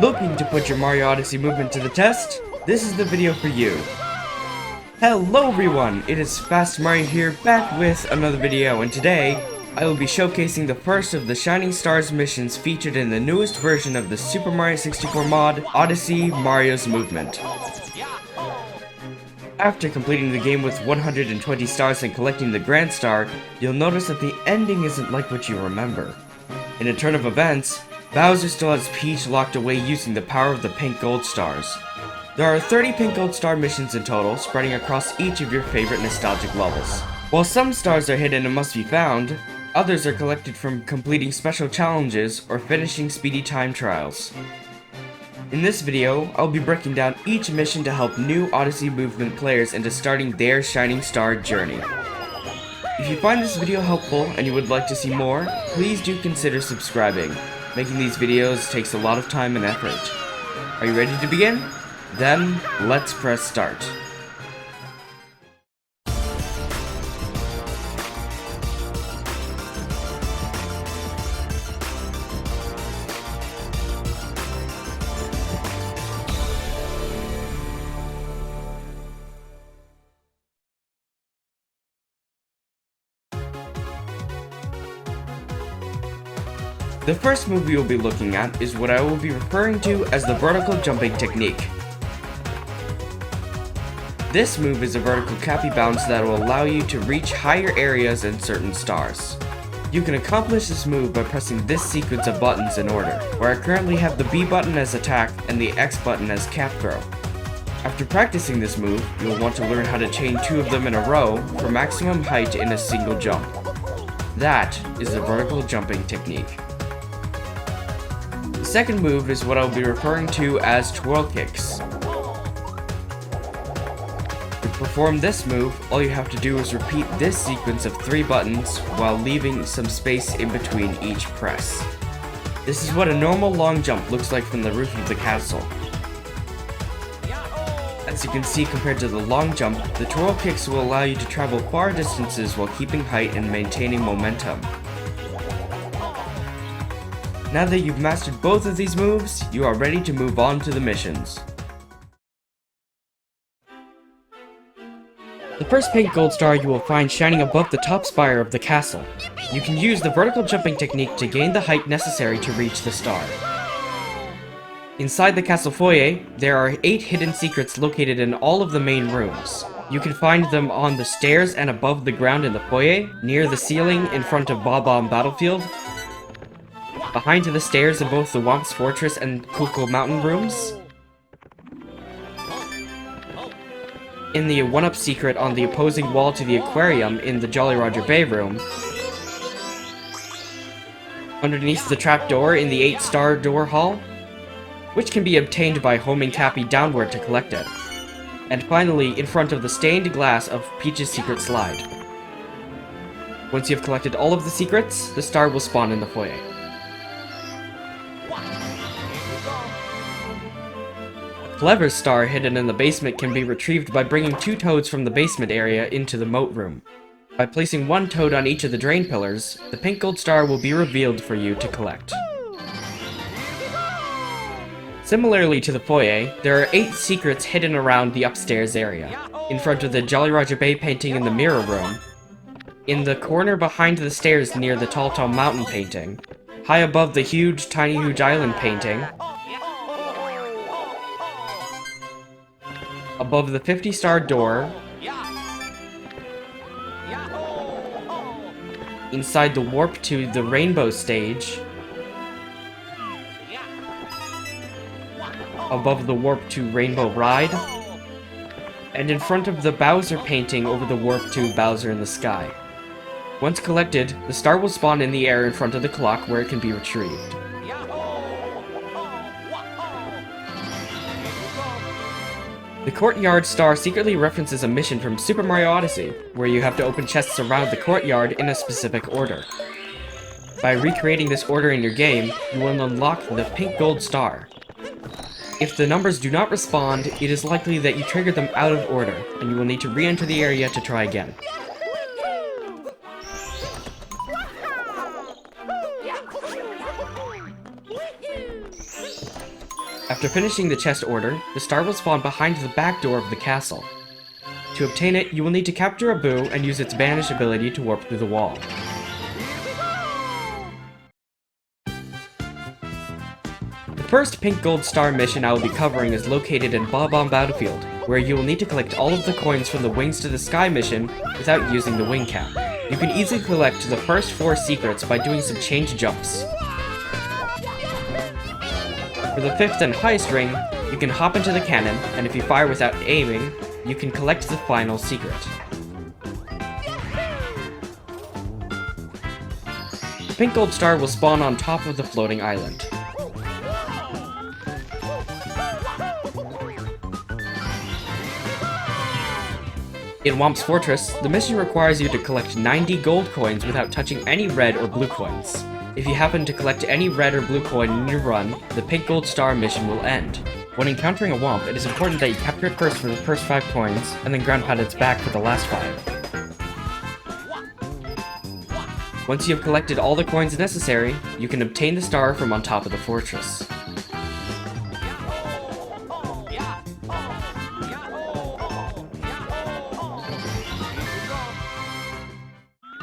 Looking to put your Mario Odyssey movement to the test? This is the video for you. Hello everyone, it is Fast Mario here, back with another video, and today I will be showcasing the first of the Shining Stars missions featured in the newest version of the Super Mario 64 mod, Odyssey Mario's Movement. After completing the game with 120 stars and collecting the Grand Star, you'll notice that the ending isn't like what you remember. In a turn of events, Bowser still has Peach locked away using the power of the pink gold stars. There are 30 pink gold star missions in total, spreading across each of your favorite nostalgic levels. While some stars are hidden and must be found, others are collected from completing special challenges or finishing speedy time trials. In this video, I'll be breaking down each mission to help new Odyssey Movement players into starting their Shining Star journey. If you find this video helpful and you would like to see more, please do consider subscribing. Making these videos takes a lot of time and effort. Are you ready to begin? Then, let's press start. The first move we will be looking at is what I will be referring to as the vertical jumping technique. This move is a vertical cappy bounce that will allow you to reach higher areas and certain stars. You can accomplish this move by pressing this sequence of buttons in order, where I currently have the B button as attack and the X button as cap throw. After practicing this move, you will want to learn how to chain two of them in a row for maximum height in a single jump. That is the vertical jumping technique. The second move is what I'll be referring to as twirl kicks. To perform this move, all you have to do is repeat this sequence of 3 buttons while leaving some space in between each press. This is what a normal long jump looks like from the roof of the castle. As you can see, compared to the long jump, the twirl kicks will allow you to travel far distances while keeping height and maintaining momentum. Now that you've mastered both of these moves, you are ready to move on to the missions. The first pink gold star you will find shining above the top spire of the castle. You can use the vertical jumping technique to gain the height necessary to reach the star. Inside the castle foyer, there are 8 hidden secrets located in all of the main rooms. You can find them on the stairs and above the ground in the foyer, near the ceiling in front of Bob-omb Battlefield, behind the stairs in both the Whomp's Fortress and Cocoa Mountain rooms, in the 1-up secret on the opposing wall to the Aquarium in the Jolly Roger Bay room, underneath the trapdoor in the 8-star door hall, which can be obtained by homing Cappy downward to collect it, and finally in front of the stained glass of Peach's secret slide. Once you have collected all of the secrets, the star will spawn in the foyer. Clever star hidden in the basement can be retrieved by bringing 2 toads from the basement area into the moat room. By placing 1 toad on each of the drain pillars, the pink gold star will be revealed for you to collect. Similarly to the foyer, there are 8 secrets hidden around the upstairs area, in front of the Jolly Roger Bay painting in the mirror room, in the corner behind the stairs near the Tall Tall Mountain painting, high above the huge Tiny Huge Island painting, above the 50-star door, inside the warp to the rainbow stage, above the warp to Rainbow Ride, and in front of the Bowser painting over the warp to Bowser in the Sky. Once collected, the star will spawn in the air in front of the clock where it can be retrieved. The Courtyard star secretly references a mission from Super Mario Odyssey, where you have to open chests around the courtyard in a specific order. By recreating this order in your game, you will unlock the pink gold star. If the numbers do not respond, it is likely that you triggered them out of order, and you will need to re-enter the area to try again. After finishing the chest order, the star will spawn behind the back door of the castle. To obtain it, you will need to capture a boo and use its Vanish ability to warp through the wall. The first pink gold star mission I will be covering is located in Bob-omb Battlefield, where you will need to collect all of the coins from the Wings to the Sky mission without using the wing cap. You can easily collect the first 4 secrets by doing some change jumps. For the 5th and highest ring, you can hop into the cannon, and if you fire without aiming, you can collect the final secret. The pink gold star will spawn on top of the floating island. In Whomp's Fortress, the mission requires you to collect 90 gold coins without touching any red or blue coins. If you happen to collect any red or blue coin in your run, the pink gold star mission will end. When encountering a Whomp, it is important that you capture it first for the first 5 coins, and then ground pound its back for the last 5. Once you have collected all the coins necessary, you can obtain the star from on top of the fortress.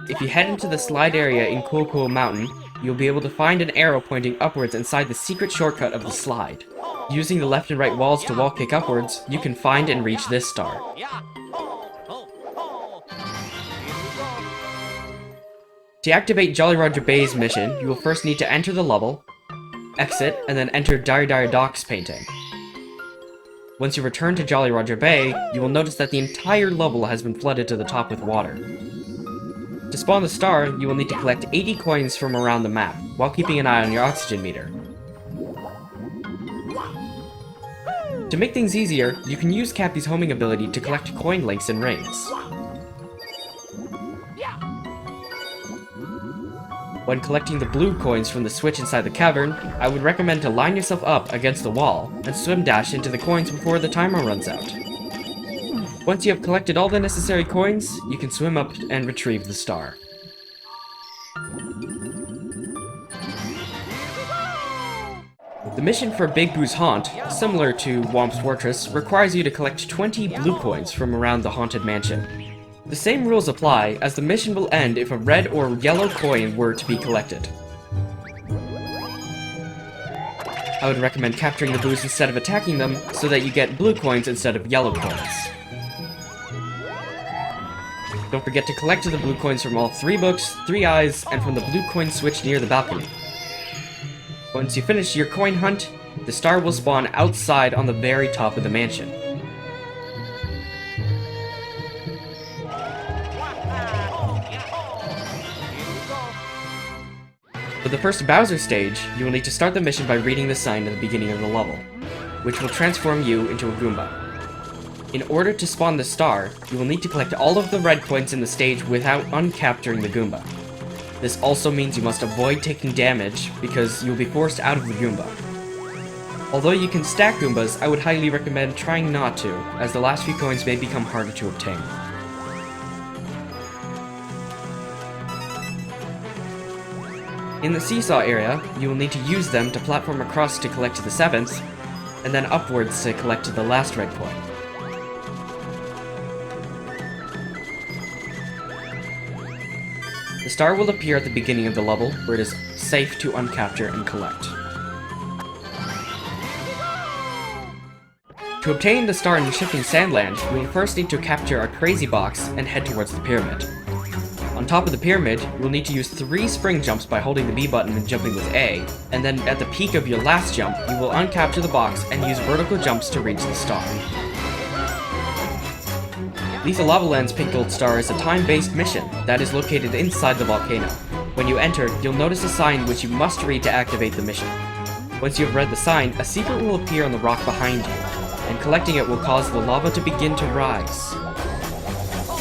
If you head into the slide area in Cool Mountain, you'll be able to find an arrow pointing upwards inside the secret shortcut of the slide. Using the left and right walls to wall kick upwards, you can find and reach this star. To activate Jolly Roger Bay's mission, you will first need to enter the level, exit, and then enter Dire Doc's painting. Once you return to Jolly Roger Bay, you will notice that the entire level has been flooded to the top with water. To spawn the star, you will need to collect 80 coins from around the map, while keeping an eye on your oxygen meter. To make things easier, you can use Cappy's homing ability to collect coin links and rings. When collecting the blue coins from the switch inside the cavern, I would recommend to line yourself up against the wall and swim dash into the coins before the timer runs out. Once you have collected all the necessary coins, you can swim up and retrieve the star. The mission for Big Boo's Haunt, similar to Whomp's Fortress, requires you to collect 20 blue coins from around the haunted mansion. The same rules apply, as the mission will end if a red or yellow coin were to be collected. I would recommend capturing the boos instead of attacking them, so that you get blue coins instead of yellow coins. Don't forget to collect the blue coins from all 3 books, 3 eyes, and from the blue coin switch near the balcony. Once you finish your coin hunt, the star will spawn outside on the very top of the mansion. For the first Bowser stage, you will need to start the mission by reading the sign at the beginning of the level, which will transform you into a Goomba. In order to spawn the star, you will need to collect all of the red coins in the stage without uncapturing the Goomba. This also means you must avoid taking damage, because you will be forced out of the Goomba. Although you can stack Goombas, I would highly recommend trying not to, as the last few coins may become harder to obtain. In the seesaw area, you will need to use them to platform across to collect the 7th, and then upwards to collect the last red coin. The star will appear at the beginning of the level, where it is safe to uncapture and collect. To obtain the star in the Shifting Sandland, you will first need to capture a crazy box and head towards the pyramid. On top of the pyramid, you will need to use 3 spring jumps by holding the B button and jumping with A, and then at the peak of your last jump, you will uncapture the box and use vertical jumps to reach the star. Lethal Lava Land's Pink Gold Star is a time-based mission that is located inside the volcano. When you enter, you'll notice a sign which you must read to activate the mission. Once you have read the sign, a secret will appear on the rock behind you, and collecting it will cause the lava to begin to rise.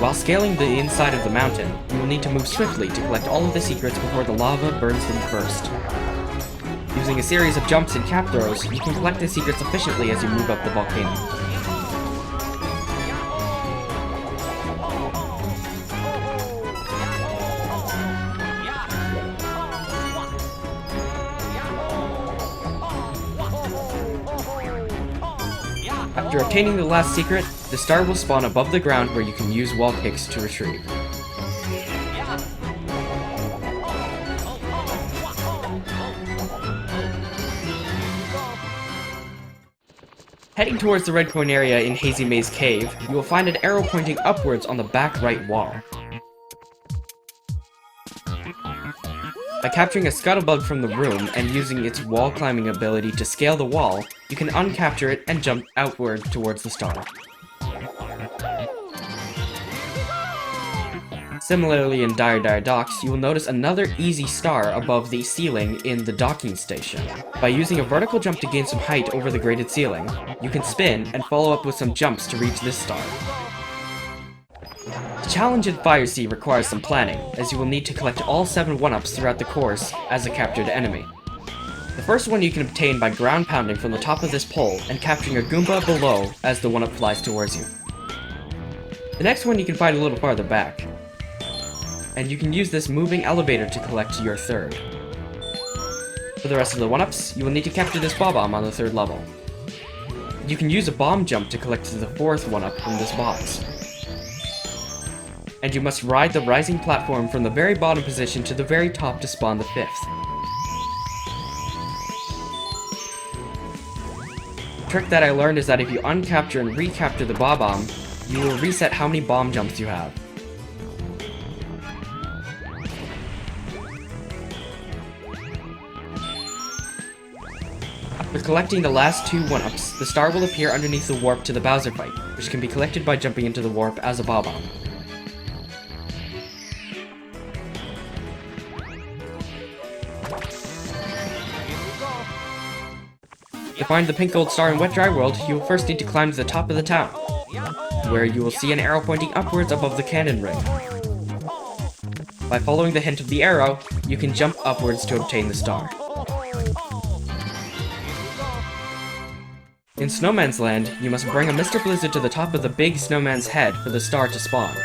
While scaling the inside of the mountain, you will need to move swiftly to collect all of the secrets before the lava burns them first. Using a series of jumps and cap throws, you can collect the secrets efficiently as you move up the volcano. After obtaining the last secret, the star will spawn above the ground where you can use wall kicks to retrieve. Heading towards the red coin area in Hazy Maze Cave, you will find an arrow pointing upwards on the back right wall. By capturing a scuttlebug from the room and using its wall climbing ability to scale the wall, you can uncapture it and jump outward towards the star. Similarly in Dire Docks, you will notice another easy star above the ceiling in the docking station. By using a vertical jump to gain some height over the grated ceiling, you can spin and follow up with some jumps to reach this star. The challenge in Fire Sea requires some planning, as you will need to collect all 7 1-ups throughout the course as a captured enemy. The first one you can obtain by ground pounding from the top of this pole and capturing a Goomba below as the 1-up flies towards you. The next one you can find a little farther back, and you can use this moving elevator to collect your third. For the rest of the 1-ups, you will need to capture this Bob-omb on the 3rd level. You can use a bomb jump to collect the 4th 1-up from this box. And you must ride the rising platform from the very bottom position to the very top to spawn the 5th. The trick that I learned is that if you uncapture and recapture the Bob-omb, you will reset how many bomb jumps you have. After collecting the last 2 1-ups, the star will appear underneath the warp to the Bowser fight, which can be collected by jumping into the warp as a Bob-omb. To find the pink gold star in Wet Dry World, you will first need to climb to the top of the town, where you will see an arrow pointing upwards above the cannon ring. By following the hint of the arrow, you can jump upwards to obtain the star. In Snowman's Land, you must bring a Mr. Blizzard to the top of the big snowman's head for the star to spawn.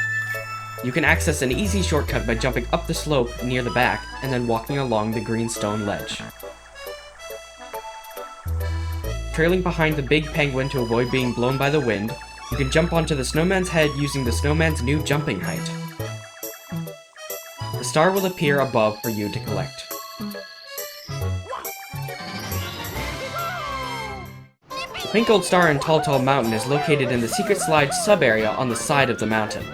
You can access an easy shortcut by jumping up the slope near the back and then walking along the green stone ledge. Trailing behind the big penguin to avoid being blown by the wind, you can jump onto the snowman's head using the snowman's new jumping height. The star will appear above for you to collect. The pink gold star in Tall Tall Mountain is located in the secret slide sub-area on the side of the mountain.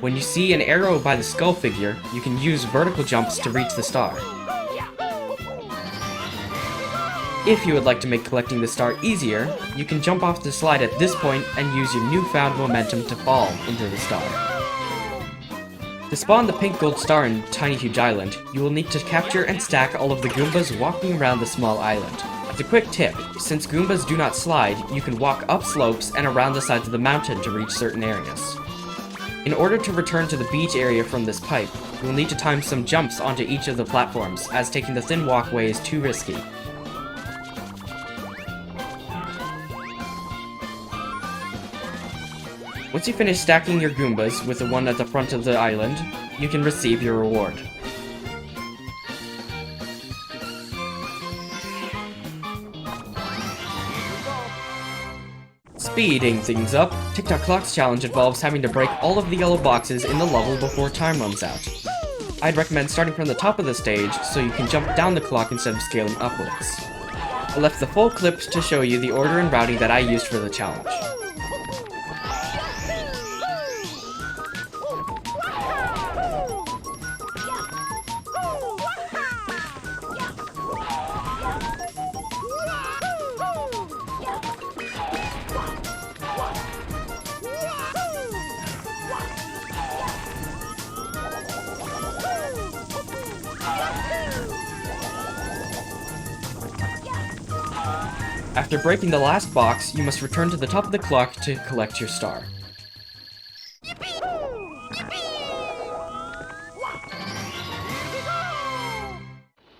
When you see an arrow by the skull figure, you can use vertical jumps to reach the star. If you would like to make collecting the star easier, you can jump off the slide at this point and use your newfound momentum to fall into the star. To spawn the pink gold star in Tiny Huge Island, you will need to capture and stack all of the Goombas walking around the small island. As a quick tip, since Goombas do not slide, you can walk up slopes and around the sides of the mountain to reach certain areas. In order to return to the beach area from this pipe, you will need to time some jumps onto each of the platforms, as taking the thin walkway is too risky. Once you finish stacking your Goombas with the one at the front of the island, you can receive your reward. Speeding things up, TikTok Clock's challenge involves having to break all of the yellow boxes in the level before time runs out. I'd recommend starting from the top of the stage so you can jump down the clock instead of scaling upwards. I left the full clip to show you the order and routing that I used for the challenge. After breaking the last box, you must return to the top of the clock to collect your star.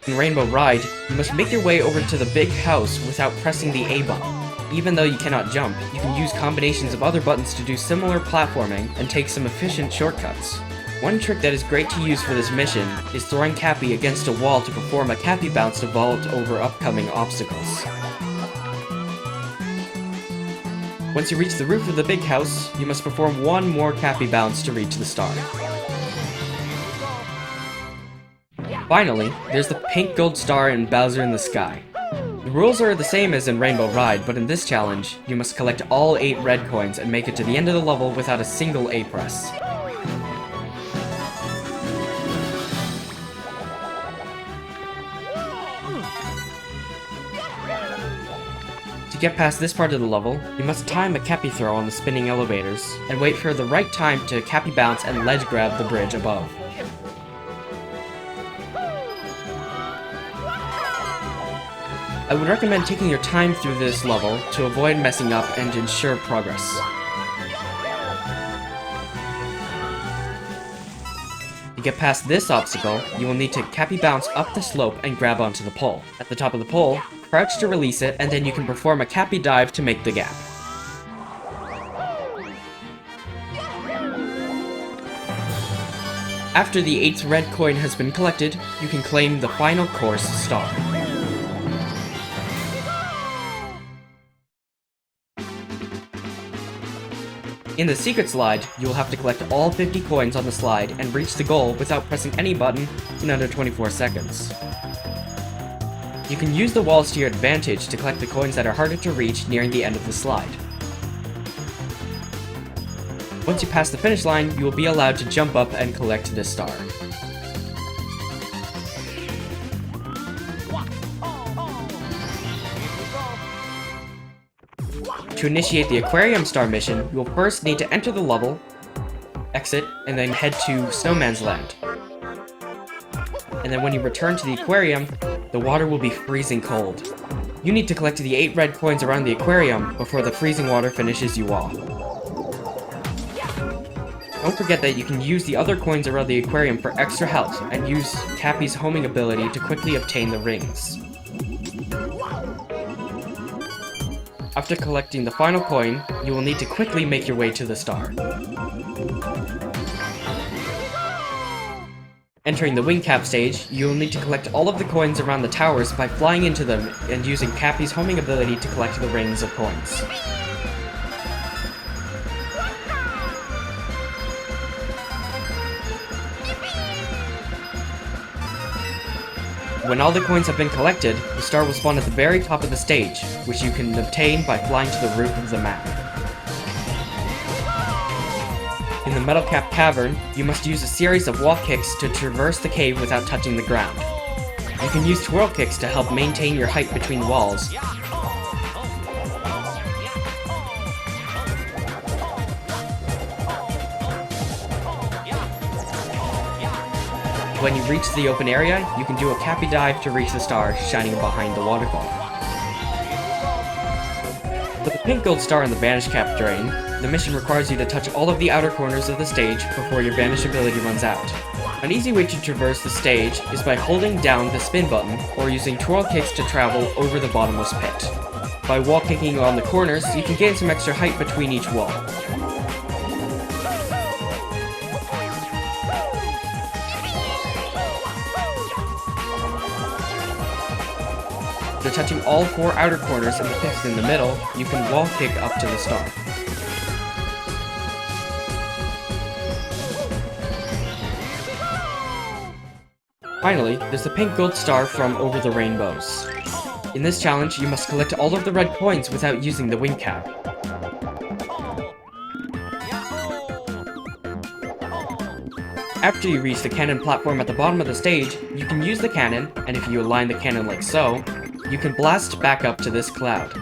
In Rainbow Ride, you must make your way over to the big house without pressing the A button. Even though you cannot jump, you can use combinations of other buttons to do similar platforming and take some efficient shortcuts. One trick that is great to use for this mission is throwing Cappy against a wall to perform a Cappy bounce to vault over upcoming obstacles. Once you reach the roof of the big house, you must perform one more Cappy bounce to reach the star. Finally, there's the pink gold star in Bowser in the Sky. The rules are the same as in Rainbow Ride, but in this challenge, you must collect all 8 red coins and make it to the end of the level without a single A press. To get past this part of the level, you must time a Cappy throw on the spinning elevators, and wait for the right time to Cappy bounce and ledge grab the bridge above. I would recommend taking your time through this level to avoid messing up and ensure progress. To get past this obstacle, you will need to Cappy bounce up the slope and grab onto the pole. At the top of the pole, crouch to release it, and then you can perform a Cappy dive to make the gap. After the 8th red coin has been collected, you can claim the final course star. In the secret slide, you will have to collect all 50 coins on the slide and reach the goal without pressing any button in under 24 seconds. You can use the walls to your advantage to collect the coins that are harder to reach nearing the end of the slide. Once you pass the finish line, you will be allowed to jump up and collect this star. To initiate the Aquarium Star mission, you will first need to enter the level, exit, and then head to Snowman's Land. And then when you return to the aquarium, the water will be freezing cold. You need to collect the 8 red coins around the aquarium before the freezing water finishes you off. Don't forget that you can use the other coins around the aquarium for extra health, and use Cappy's homing ability to quickly obtain the rings. After collecting the final coin, you will need to quickly make your way to the star. Entering the wing cap stage, you will need to collect all of the coins around the towers by flying into them and using Cappy's homing ability to collect the rings of coins. When all the coins have been collected, the star will spawn at the very top of the stage, which you can obtain by flying to the roof of the map. In the Metal Cap Cavern, you must use a series of wall kicks to traverse the cave without touching the ground. You can use twirl kicks to help maintain your height between walls. When you reach the open area, you can do a Cappy dive to reach the star shining behind the waterfall. With the pink gold star in the Vanish Cap Drain, the mission requires you to touch all of the outer corners of the stage before your Vanish ability runs out. An easy way to traverse the stage is by holding down the spin button or using twirl kicks to travel over the bottomless pit. By wall kicking on the corners, you can gain some extra height between each wall. After touching all 4 outer corners and the 5th in the middle, you can wall kick up to the star. Finally, there's the pink gold star from Over the Rainbows. In this challenge, you must collect all of the red coins without using the wing cap. After you reach the cannon platform at the bottom of the stage, you can use the cannon, and if you align the cannon like so, you can blast back up to this cloud.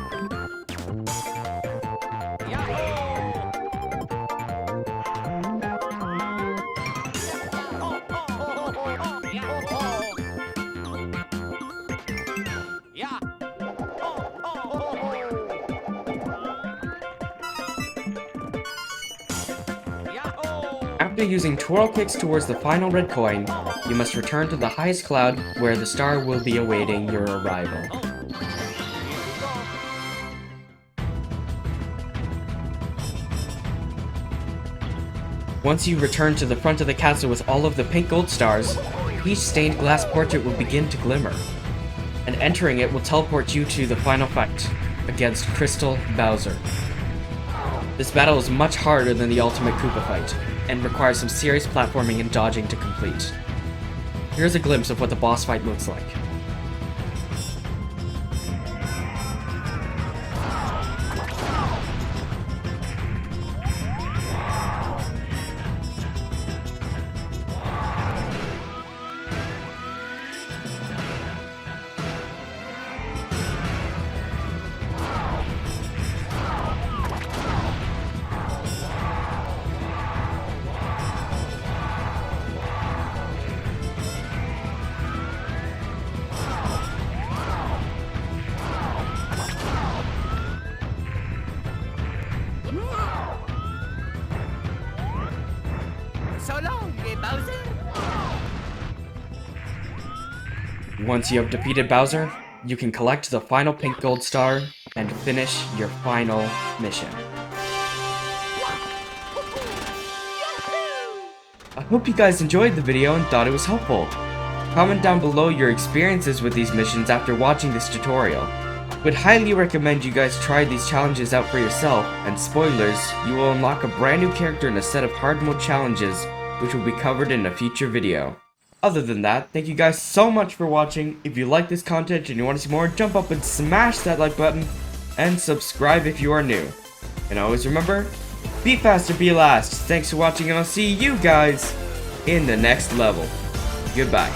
After using twirl kicks towards the final red coin, you must return to the highest cloud where the star will be awaiting your arrival. Once you return to the front of the castle with all of the pink gold stars, the peach stained glass portrait will begin to glimmer, and entering it will teleport you to the final fight against Crystal Bowser. This battle is much harder than the Ultimate Koopa fight, and requires some serious platforming and dodging to complete. Here's a glimpse of what the boss fight looks like. So long, Bowser! Once you have defeated Bowser, you can collect the final pink gold star and finish your final mission. I hope you guys enjoyed the video and thought it was helpful. Comment down below your experiences with these missions after watching this tutorial. Would highly recommend you guys try these challenges out for yourself, and spoilers, you will unlock a brand new character in a set of hard mode challenges, which will be covered in a future video. Other than that, thank you guys so much for watching. If you like this content and you want to see more, jump up and smash that like button, and subscribe if you are new. And always remember, be fast or be last. Thanks for watching, and I'll see you guys in the next level. Goodbye.